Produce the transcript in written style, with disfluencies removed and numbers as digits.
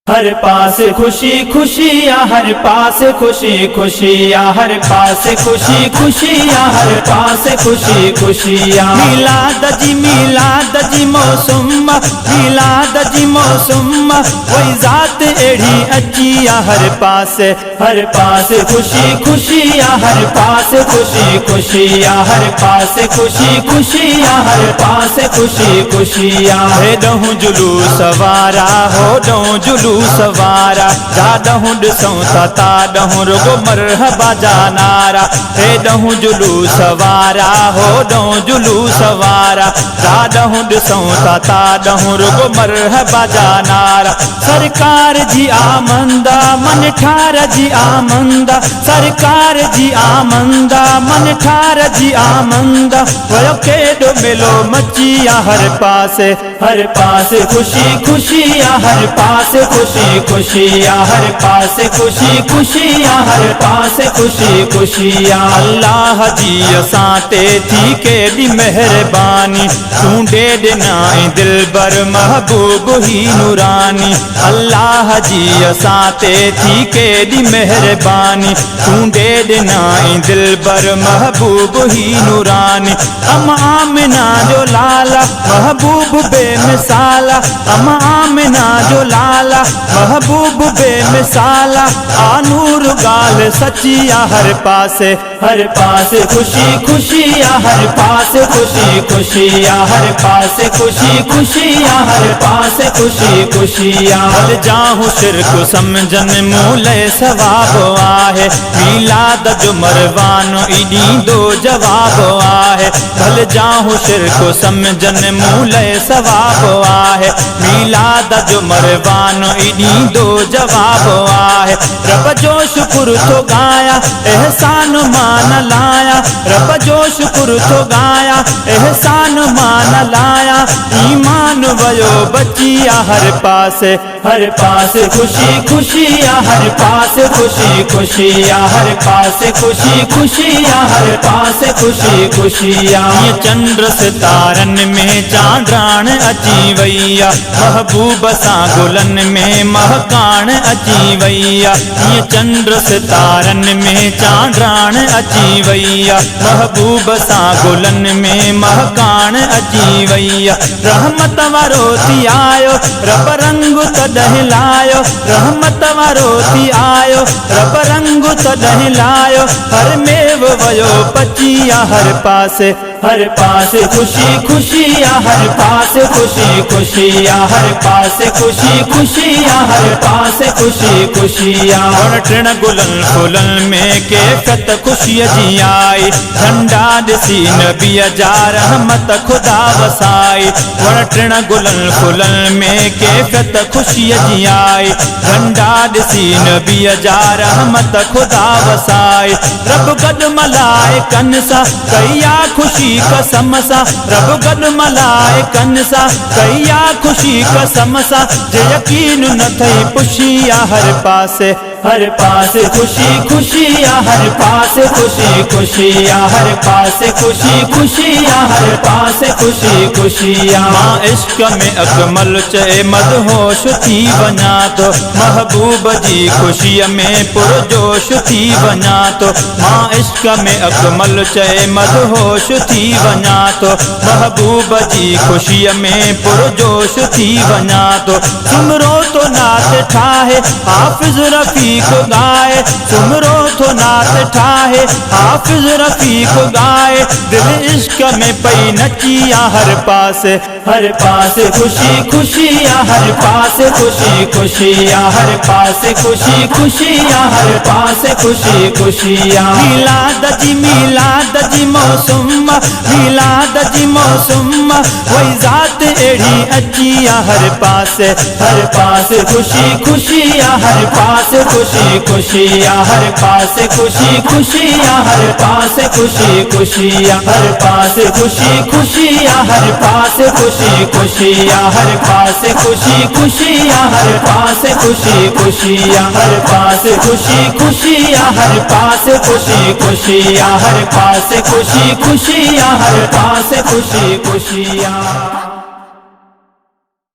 हर पास खुशी खुशियाँ, हर पास खुशी खुशियाँ, हर पास खुशी खुशियाँ, हर पास खुशी खुशियाँ। मिलाद जी मौसम, मिलाद जी मौसम, वही जात एड़ी अचिया। हर पास खुशी खुशियाँ, हर पास खुशी खुशियाँ, हर पास खुशी खुशियाँ, हर पास खुशी खुशियाँ। हे डहूं जुलूस वारा, हो डहूं जुलूस सवारा, जाडहूं ॾिसूं था ताडहूं रुगो मरहबा जा नारा। हे डहूं जुलूस वारा, हो डहूं जुलूस वारा, जाडहूं ॾिसूं था ताडहूं रुगो मरहबा जा नारा। सरकार जी आमंदा, मन ठार जी आमंदा, सरकार जी आमंदा, मन ठार जी आमंदा। वयो केॾो मेलो मचिया। हर पास खुशी खुशियाँ, हर पास खुशी खुशियाँ, हर पास खुशी खुशियाँ, हर पास खुशी खुशियाँ। अल्लाह जी असां ते थी केॾी मेहरबानी, तूं ॾे ॾिनाई दिलबर महबूब ही नूरानी। अल्लाह जी असां ते थी केॾी मेहरबानी, तूं ॾे ॾिनाई दिलबर महबूब ही नूरानी। आमिना जो लाला महबूब बेमिसाला, आमिना जो लाला महबूब बेमिसाला। आनूर गाल सचिया। हर पास खुशी खुशियाँ, हर पास खुशी खुशियाँ, हर पास खुशी खुशियाँ, हर पास खुशी खुशियाँ। हल जाहूं शिरक समझन मूले सवाब आहे, मिलाद जो मरवानो ईंदो जवाब आहे। भल जाहूं शिरक समझन मूले सवाब आहे, मिलाद जो मरवानो ईंदो जवाब आहे। रब जो शुक्र थो गाया, एहसान मान लाया, रब जो शुक्र थो गाया, एहसान मान लाया। ईमान वयो बचिया। हर पास खुशी खुशियाँ, हर पास खुशी खुशियाँ, हर पास खुशी खुशियाँ, हर पास खुशी खुशियाँ। ये चंद्र सितारन में चांद्राण अची वैया, महबूब सां गुलन में महकान अची वैया। ये चंद्र सितारन में चांद्राण अची वैया, महबूब सां गुलन में महकान अची वैया। रहमत वारो थी आयो, रब रंग तॾहिं लायो, रहमत वारो थी आयो, रब रंग तॾहिं लायो। हर मेव वयो पचिया। हर पास खुशी खुशियाँ, हर पास खुशी खुशियाँ, हर पास खुशी खुशियाँ, हर पास खुशी खुशियाँ। वण टिण गुलन फुलन में कैफियत खुशी जी आई, झंडा ॾिसी नबीअ जा रहमत खुदा वसाई। वण टिण गुलन फुलन में कैफियत खुशी जी आई, झंडा ॾिसी नबीअ जा रहमत खुदा वसाई। रब गॾ मलाइकन सां कया खुशी कसम सां, रब गॾ मलाइकन सां कया खुशी कसम सां। जे यकीन न थई पुछिया। हर पास खुशी खुशियाँ, हर पास खुशी खुशियाँ, हर पास खुशी खुशियाँ, हर पास खुशी खुशियाँ। मां इश्क में अकमल चए मदहोश थी वञा तो, महबूब जी खुशीअ में पुरजोश थी वञा तो। मां इश्क में अकमल चए मदहोश थी वञा तो, महबूब जी खुशीअ में पुरजोश थी वञा तो। सुमरो तो नात ठाहे हाफिज रफ़ीक गाए, सुमरो तो नात ठाहे हाफिज रफ़ीक गाए। दिल इश्क में पई नचिया। हर पास खुशी खुशियाँ, हर पास खुशी खुशियाँ, हर पास खुशी खुशियाँ, हर पास खुशी खुशियाँ। मिलाद जी मौसम, मिलाद जी मौसम, वही जात एड़ी अचिया। हर पास खुशी खुशियाँ, हर पास खुशी खुशियाँ, हर पास खुशी खुशियाँ, हर पास खुशी खुशियाँ, हर पास खुशी खुशियाँ, हर पास खुशी खुशियाँ, हर पास खुशी खुशियाँ, हर पास खुशी खुशियाँ, हर पास खुशी खुशियाँ, हर पास खुशी खुशियाँ, हर पास खुशी खुशियाँ, हर पास खुशी खुशियाँ।